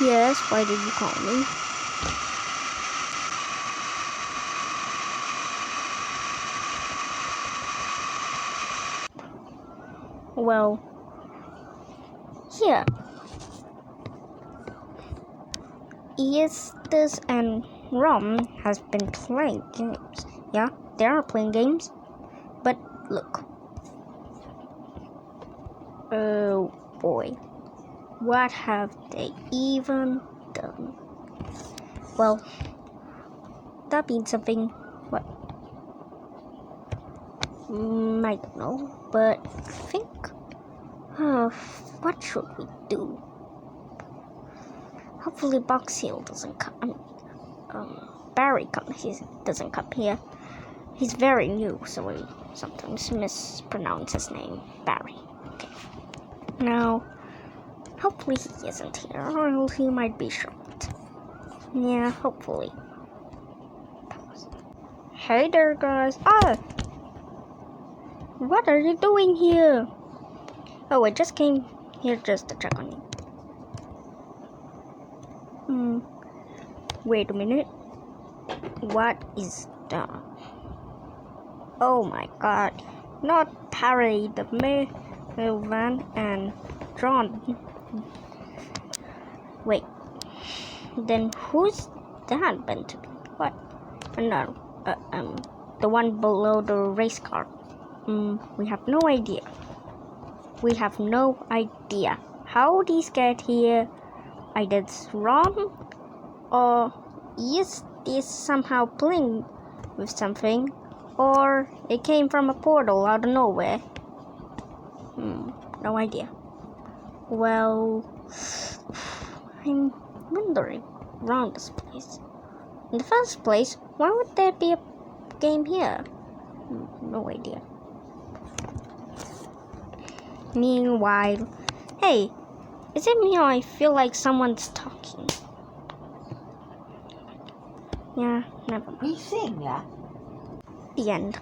Yes, why did you call me? Well, here. Euston and rommn has been playing games. Yeah, they are playing games. But look. Oh boy. What have they even done? Well, that means something. What? I don't know. But I think. What should we do? Hopefully Box Hill doesn't come. Barry doesn't come here. He's very new, so we sometimes mispronounce his name. Barry. Okay. Now, hopefully he isn't here, or else he might be shocked. Yeah, hopefully. Hey there, guys. What are you doing here? Oh, I just came here just to check on you. Wait a minute. What is that? Oh my god. Not Parry the mailman and John. Wait. Then who's that meant to be? What? No. The one below the race car. We have no idea. We have no idea how these get here. Either it's wrong, or is this somehow playing with something, or it came from a portal out of nowhere. No idea. Well, I'm wandering around this place. In the first place, why would there be a game here? No idea. Meanwhile, hey, is it me or I feel like someone's talking? Yeah, never mind. We sing, yeah? The end.